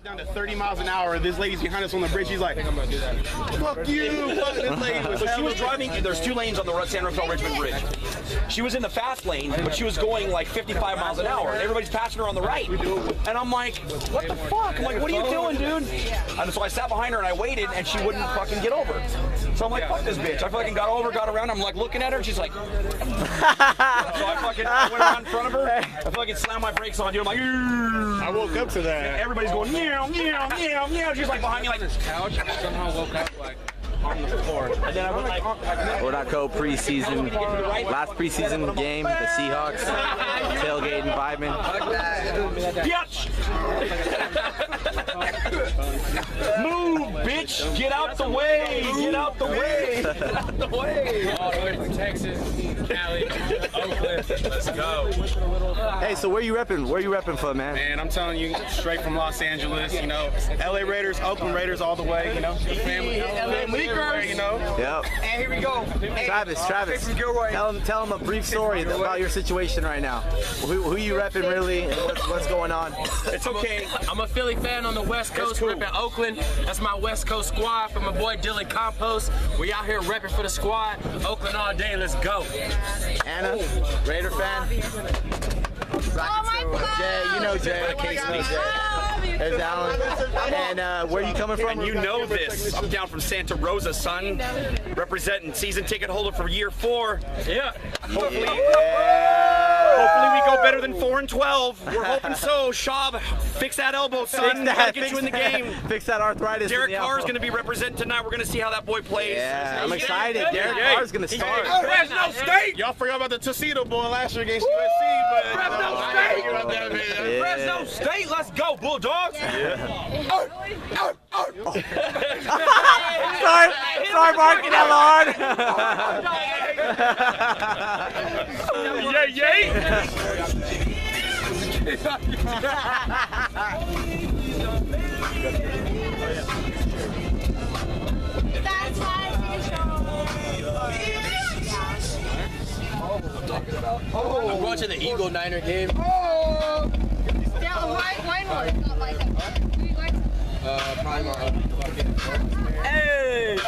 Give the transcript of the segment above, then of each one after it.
Down to 30 miles an hour. This lady's behind us on the bridge. She's like, I think I'm gonna do that. Fuck you. This lady was she was driving, there's 2 lanes on the San Rafael-Richmond Bridge. She was in the fast lane, but she was going like 55 miles an hour, and everybody's passing her on the right. And I'm like, what the fuck? I'm like, what are you doing, dude? And so I sat behind her and I waited, and she wouldn't fucking get over. So I'm like, fuck this bitch. I fucking got over, got around. I'm like looking at her, and she's like, so I went around in front of her. I fucking slammed my brakes on, dude. I'm like, I woke up to that. Everybody's going, meow, meow, meow, meow. She's like behind me, like this couch. Somehow woke up like on the floor. And then I went like, Ornaco preseason, last preseason game, the Seahawks, tailgate and vibing. Bitch! Move, bitch! Get out the way! Get out the way! Get out the way! All the way from Texas, Cali, Oakland. Let's go. Hey, so where you repping? Where you repping for, man? Man, I'm telling you, straight from Los Angeles, you know, LA Raiders, Oakland Raiders all the way, you know. Family, you know. Yep. And here we go. Travis, tell him a brief story about your situation right now. Who you repping really, and what's going on? It's okay. I'm a Philly fan on the West Coast, repping Oakland. That's my West Coast squad from my boy Dylan Compost. We out here repping for the squad. Oakland all day. Let's go. Anna, Raider fan. Jay, you know Jay. Case knows Jay. There's Alan. And where are you coming from? And you know this. I'm down from Santa Rosa, son. Representing season ticket holder for year 4. Yeah. Hopefully we go better than 4-12. We're hoping so. Shab, fix that elbow, son. Gotta get you in the game. Fix that arthritis. Derek Carr's going to be representing tonight. We're going to see how that boy plays. Yeah, I'm excited. Derek Carr's going to start. Fresno State! Y'all forgot about the Tuxedo boy last year against USC, but Fresno State! Fresno State, let's go, Bulldogs! Start barking that hard. Yay! I'm going to the Eagle Niner game. Yeah, why not? Not like that. Who you like? Probably not. Hey!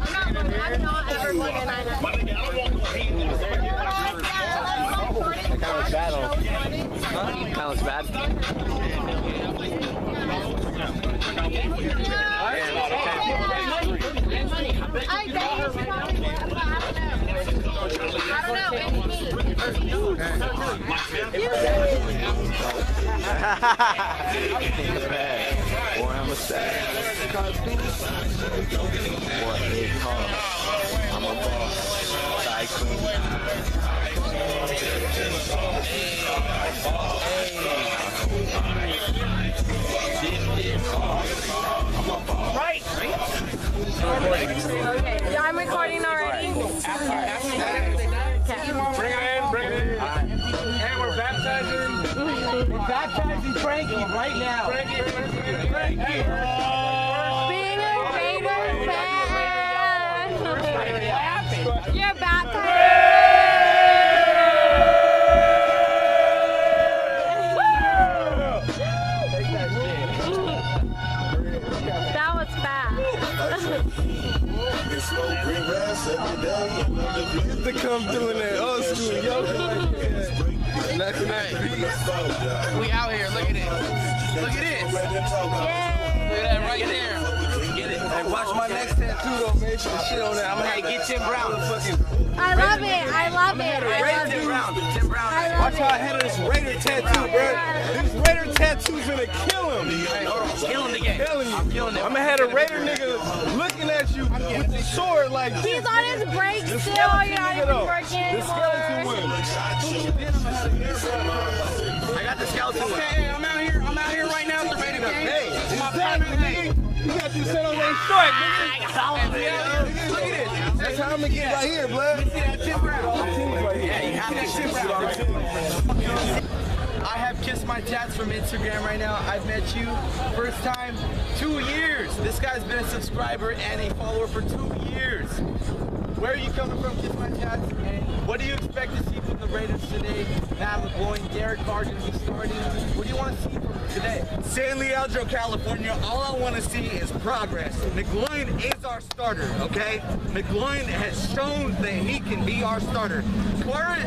I'm not ever playing a Niner. That kind of looks bad. Kind of looks bad. I don't know. It's me. Boy, I'm a sad. What they call. I'm a boss. Tycoon. Right! Yeah, I'm recording already. bring it in. Hey, we're baptizing. We're baptizing Frankie right now. Frankie. Being a Raider fan. You're baptized. That was fast. To come doing that old school yoga. We out here. Look at this. Look at this. Look at that right there. Get it. Hey, watch my next tattoo though, man. Put the shit on that. I'm gonna have Get Tim Brown. I love it. I love it. Tim Brown. Watch how I handle this Raider tattoo, bro. This Raider tattoo's gonna kill him. Kill him again. I'm gonna have a Raider nigga looking at you with the sword like this. He's on his break still. You're not even working The skeleton anymore. one. I got the skeleton one. Hey, I'm out here right now at the Raider game. Hey, you got to set on that strike, nigga. Look at this. That's how I'm gonna get right here, blood. See that Tim Brown? Right here. Yeah, you have to Tim Brown. I have Kiss My Tats from Instagram right now. I've met you first time 2 years. This guy's been a subscriber and a follower for 2 years. Where are you coming from, Kiss My Tats? And what do you expect to see from the Raiders today? Matt McGloin, Derek Carr going to be starting. What do you want to see from today? San Leandro, California, all I want to see is progress. McGloin is our starter, okay? McGloin has shown that he can be our starter. Carr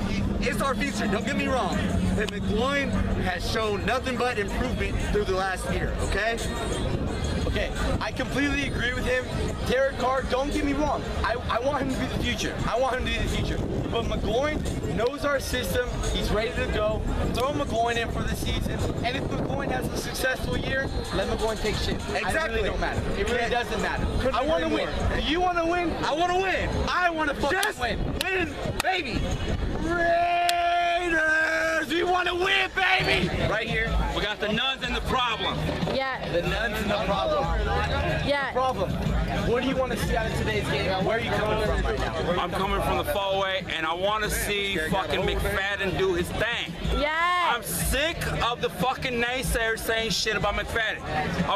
is our future, don't get me wrong. But McGloin has shown nothing but improvement through the last year, okay? Okay, I completely agree with him. Derek Carr, don't get me wrong. I want him to be the future. I want him to be the future. But McGloin knows our system. He's ready to go. Throw McGloin in for the season. And if McGloin has a successful year, let McGloin take shit. Exactly. It really don't matter. It really doesn't matter. I want to win. Do you want to win? I want to win. I want to fucking Just win. win, baby. Raiders, we want to win, baby. Right here. We got the nuns and the problem. Yeah. The nuns and the problem. Yeah. Problem. What do you want to see out of today's game? Where are you coming from right now? I'm coming from the forward, and I want to see fucking McFadden do his thing. Yeah. I'm sick of the fucking naysayers saying shit about McFadden.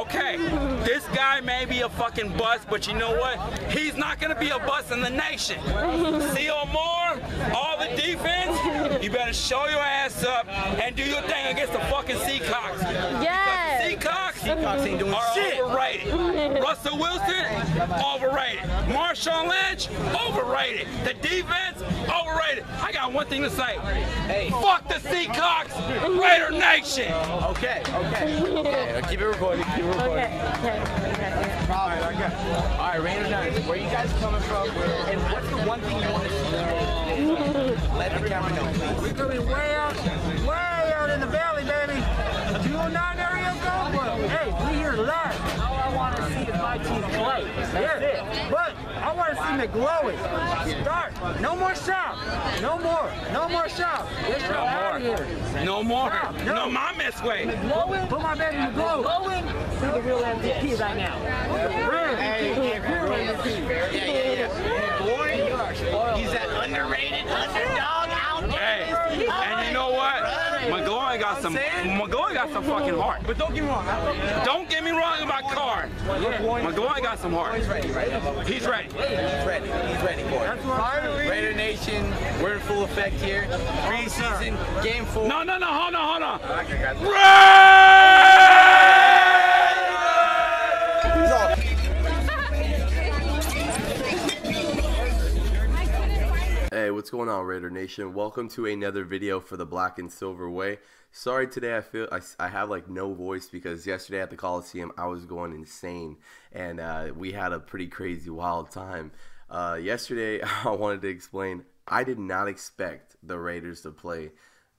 Okay, this guy may be a fucking bust, but you know what? He's not gonna be a bust in the nation. C.O. Moore, all the defense, you better show your ass up and do your thing against the fucking Seahawks. Yeah. Seahawks ain't doing are shit. overrated. Russell Wilson, overrated. Marshawn Lynch, overrated. The defense, overrated. I got one thing to say. Hey. Fuck the Seahawks, Raider Nation. Okay. Keep it recorded. Keep it recorded. Okay. All right, Raiders Nines, where are you guys coming from? And what's the one thing you want to see? Let the camera know, please. We're coming way out in the valley, baby. 209 area go, but hey, we here live. All I want to see is my team play. That's it. But I want to see McGloin start. No more shop. No more shop. Get your out of here. No more. No. No, my miss way. McGloin, put my baby McGloin. Be the real MVP right now. Real MVP. He's that underrated underdog out there. Hey, and you know what? McGloin got some fucking heart. But don't get me wrong. Don't get me wrong about Carr. McGloin got some heart. He's ready right now. He's ready. He's ready for it. Raider Nation, we're in full effect here. Preseason, game 4. No, hold on. Hey, what's going on, Raider Nation? Welcome to another video for the Black and Silver Way. Sorry today, I have like no voice because yesterday at the Coliseum I was going insane and we had a pretty crazy wild time. Yesterday I wanted to explain, I did not expect the Raiders to play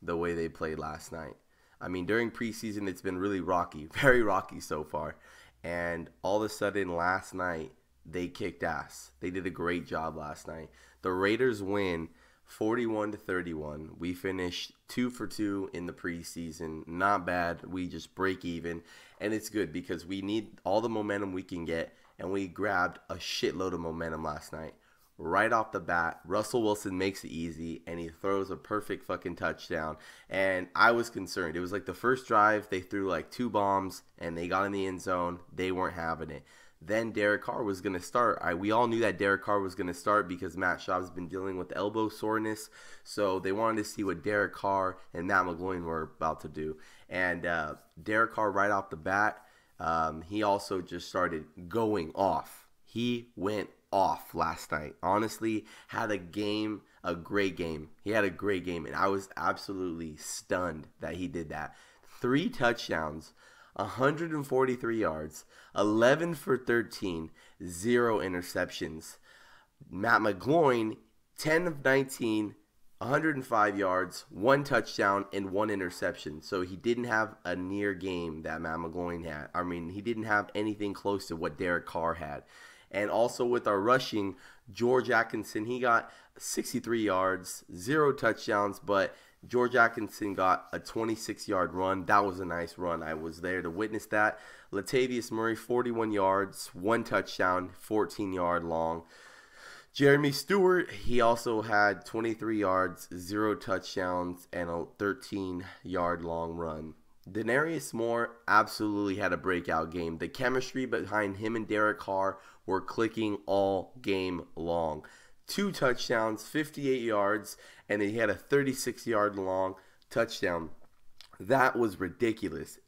the way they played last night. I mean, during preseason it's been really rocky, very rocky so far, and all of a sudden last night they kicked ass. They did a great job last night. The Raiders win 41-31. We finished 2 for 2 in the preseason. Not bad. We just break even, and it's good because we need all the momentum we can get, and we grabbed a shitload of momentum last night. Right off the bat, Russell Wilson makes it easy, and he throws a perfect fucking touchdown, and I was concerned. It was like the first drive, they threw like 2 bombs, and they got in the end zone. They weren't having it. Then Derek Carr was going to start. We all knew that Derek Carr was going to start because Matt Schaub's been dealing with elbow soreness. So they wanted to see what Derek Carr and Matt McGloin were about to do. And Derek Carr right off the bat, he also just started going off. He went off last night. Honestly, had a great game. He had a great game, and I was absolutely stunned that he did that. 3 touchdowns. 143 yards, 11 for 13, 0 interceptions. Matt McGloin, 10 of 19, 105 yards, 1 touchdown, and 1 interception. So he didn't have a near game that Matt McGloin had. I mean, he didn't have anything close to what Derek Carr had. And also with our rushing, George Atkinson, he got 63 yards, 0 touchdowns, but George Atkinson got a 26-yard run. That was a nice run. I was there to witness that. Latavius Murray, 41 yards, 1 touchdown, 14-yard long. Jeremy Stewart, he also had 23 yards, 0 touchdowns, and a 13-yard long run. Denarius Moore absolutely had a breakout game. The chemistry behind him and Derek Carr were clicking all game long. 2 touchdowns, 58 yards, and then he had a 36-yard long touchdown. That was ridiculous.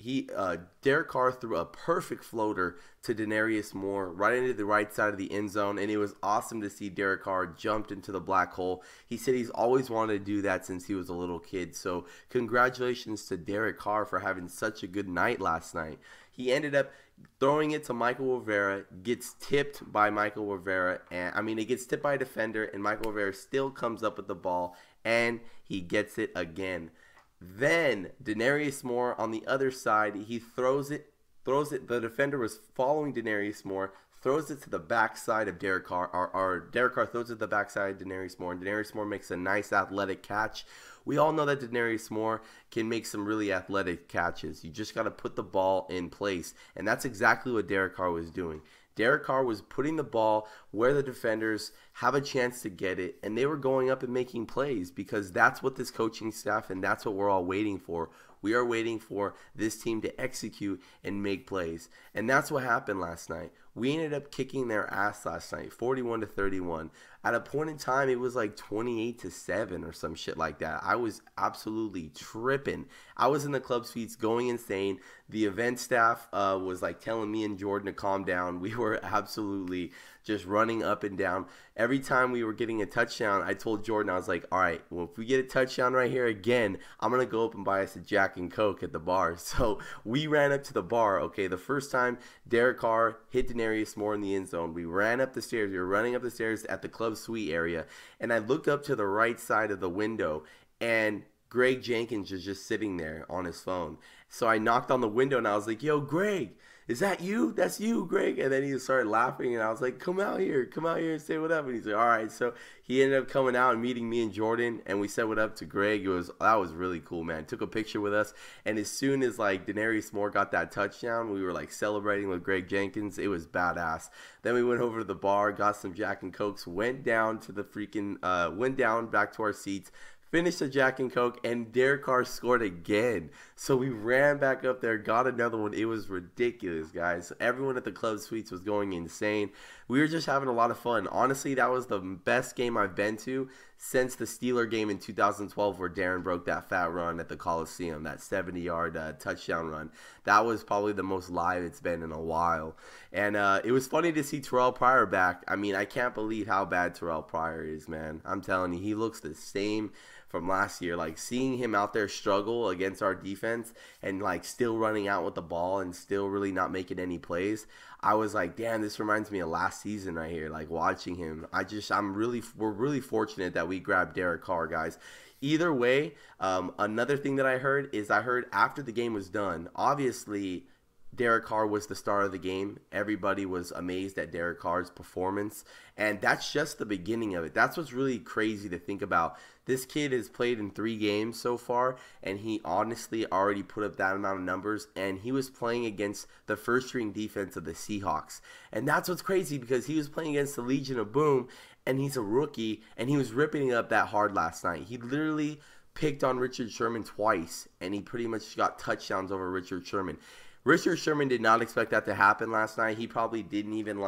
Derek Carr threw a perfect floater to Denarius Moore right into the right side of the end zone, and it was awesome to see Derek Carr jumped into the black hole. He said he's always wanted to do that since he was a little kid. So congratulations to Derek Carr for having such a good night last night. He ended up throwing it to Michael Rivera, gets tipped by Michael Rivera, and it gets tipped by a defender, and Michael Rivera still comes up with the ball, and he gets it again. Then Denarius Moore on the other side, he throws it. The defender was following Denarius Moore, throws it to the backside of Derek Carr. Or Derek Carr throws it to the backside of Denarius Moore, and Denarius Moore makes a nice athletic catch. We all know that Denarius Moore can make some really athletic catches. You just got to put the ball in place, and that's exactly what Derek Carr was doing. Derek Carr was putting the ball where the defenders have a chance to get it, and they were going up and making plays because that's what this coaching staff and that's what we're all waiting for. We are waiting for this team to execute and make plays, and that's what happened last night. We ended up kicking their ass last night, 41-31. At a point in time, it was like 28-7 or some shit like that. I was absolutely tripping. I was in the club suites going insane. The event staff was like telling me and Jordan to calm down. We were absolutely just running up and down. Every time we were getting a touchdown, I told Jordan, I was like, all right, well, if we get a touchdown right here again, I'm going to go up and buy us a Jack and Coke at the bar. So we ran up to the bar. Okay, the first time Derek Carr hit Denarius Moore in the end zone, we ran up the stairs. We were running up the stairs at the club suite area, and I looked up to the right side of the window, and Greg Jenkins was just sitting there on his phone. So I knocked on the window, and I was like, yo, Greg, is that you? That's you, Greg. And then he started laughing, and I was like, come out here and say what up. And he's like, all right. So he ended up coming out and meeting me and Jordan, and we said what up to Greg. That was really cool, man. Took a picture with us, and as soon as like Denarius Moore got that touchdown, we were like celebrating with Greg Jenkins. It was badass. Then we went over to the bar, got some Jack and Cokes, went down back to our seats, finished the Jack and Coke, and Derek Carr scored again. So we ran back up there, got another one. It was ridiculous, guys. Everyone at the club suites was going insane. We were just having a lot of fun. Honestly, that was the best game I've been to since the Steeler game in 2012 where Darren broke that fat run at the Coliseum, that 70-yard touchdown run. That was probably the most live it's been in a while. And it was funny to see Terrell Pryor back. I can't believe how bad Terrell Pryor is, man. I'm telling you, he looks the same from last year. Like, seeing him out there struggle against our defense and like still running out with the ball and still really not making any plays, I was like, damn, this reminds me of last season right here, like watching him. We're really fortunate that we grabbed Derek Carr, guys. Either way, another thing that I heard after the game was done, obviously Derek Carr was the star of the game. Everybody was amazed at Derek Carr's performance, and that's just the beginning of it. That's what's really crazy to think about. This kid has played in 3 games so far, and he honestly already put up that amount of numbers, and he was playing against the first-string defense of the Seahawks. And that's what's crazy, because he was playing against the Legion of Boom, and he's a rookie, and he was ripping it up that hard last night. He literally picked on Richard Sherman twice, and he pretty much got touchdowns over Richard Sherman. Richard Sherman did not expect that to happen last night. He probably didn't even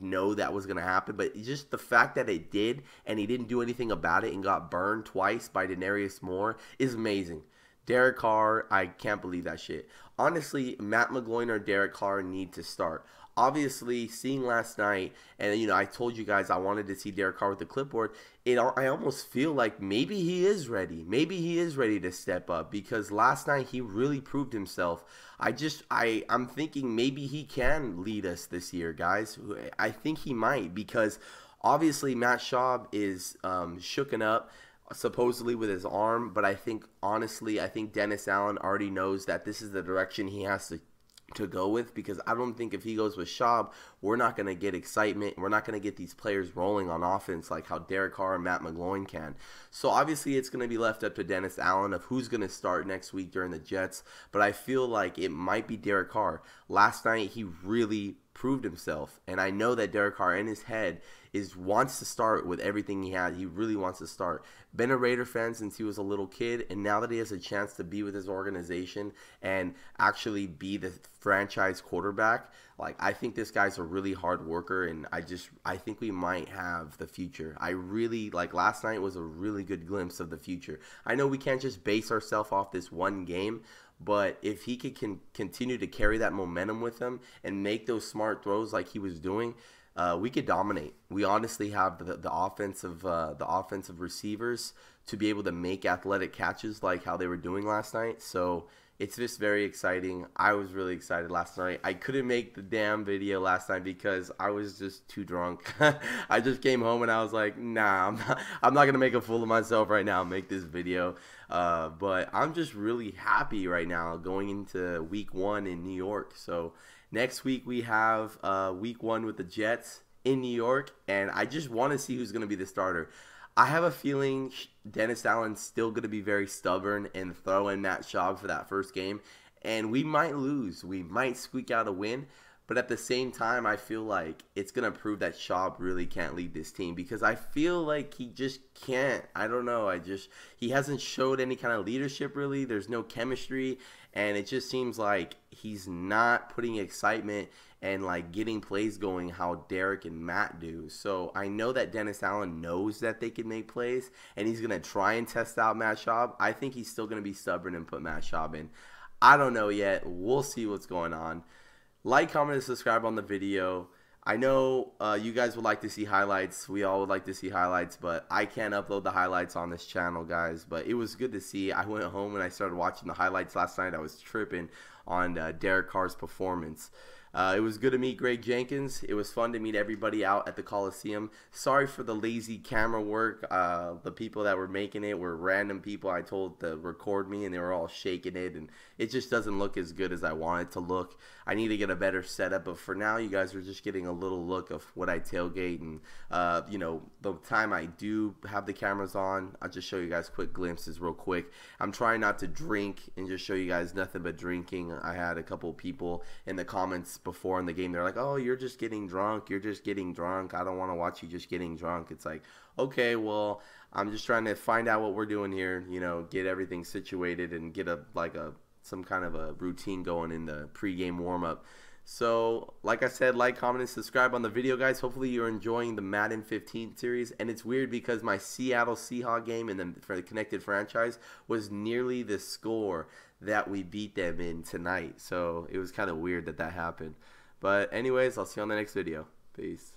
know that was going to happen. But just the fact that it did and he didn't do anything about it and got burned twice by Denarius Moore is amazing. Derek Carr, I can't believe that shit. Honestly, Matt McGloin or Derek Carr need to start. Obviously, seeing last night, and I told you guys I wanted to see Derek Carr with the clipboard, I almost feel like maybe he is ready. Maybe he is ready to step up, because last night he really proved himself. I'm thinking maybe he can lead us this year, guys. I think he might, because obviously Matt Schaub is shooken up, supposedly with his arm, but I think Dennis Allen already knows that this is the direction he has to go with, because I don't think if he goes with Schaub, we're not going to get excitement. We're not going to get these players rolling on offense like how Derek Carr and Matt McGloin can. So obviously it's going to be left up to Dennis Allen of who's going to start next week during the Jets, but I feel like it might be Derek Carr. Last night he really proved himself. And I know that Derek Carr in his head wants to start with everything he had. He really wants to start. Been a Raider fan since he was a little kid, and now that he has a chance to be with his organization and actually be the franchise quarterback, like, I think this guy's a really hard worker, and I think we might have the future. I really, like, last night was a really good glimpse of the future. I know we can't just base ourselves off this one game, but if he can continue to carry that momentum with him and make those smart throws like he was doing, we could dominate. We honestly have the offensive receivers to be able to make athletic catches like how they were doing last night. So it's just very exciting. I was really excited last night. I couldn't make the damn video last night because I was just too drunk. I just came home and I was like, nah, I'm not gonna make a fool of myself right now and make this video. But I'm just really happy right now going into week 1 in New York. So next week we have week 1 with the Jets in New York, and I just want to see who's going to be the starter. I have a feeling Dennis Allen's still going to be very stubborn and throw in Matt Schaub for that first game, and we might lose. We might squeak out a win, but at the same time, I feel like it's going to prove that Schaub really can't lead this team because I feel like he just can't. I don't know. He hasn't showed any kind of leadership really. There's no chemistry, and it just seems like he's not putting excitement and like getting plays going how Derek and Matt do. So I know that Dennis Allen knows that they can make plays, and he's going to try and test out Matt Schaub. I think he's still going to be stubborn and put Matt Schaub in. I don't know yet. We'll see what's going on. Like, comment, and subscribe on the video. I know you guys would like to see highlights. We all would like to see highlights, but I can't upload the highlights on this channel, guys. But it was good to see. I went home and I started watching the highlights last night. I was tripping on Derek Carr's performance. It was good to meet Greg Jenkins. It was fun to meet everybody out at the Coliseum. Sorry for the lazy camera work. The people that were making it were random people I told to record me, and they were all shaking it, and it just doesn't look as good as I want it to look. I need to get a better setup, but for now, you guys are just getting a little look of what I tailgate, and you know, the time I do have the cameras on, I'll just show you guys quick glimpses real quick. I'm trying not to drink and just show you guys nothing but drinking. I had a couple people in the comments before in the game, they're like, oh, you're just getting drunk, you're just getting drunk, I don't want to watch you just getting drunk. It's like, okay, well, I'm just trying to find out what we're doing here, you know, get everything situated and get some kind of a routine going in the pregame warm-up. So like I said, like, comment, and subscribe on the video, guys. Hopefully you're enjoying the Madden 15 series. And it's weird because my Seattle Seahawks game for the Connected franchise was nearly the score that we beat them in tonight. So it was kind of weird that happened. But anyways, I'll see you on the next video. Peace.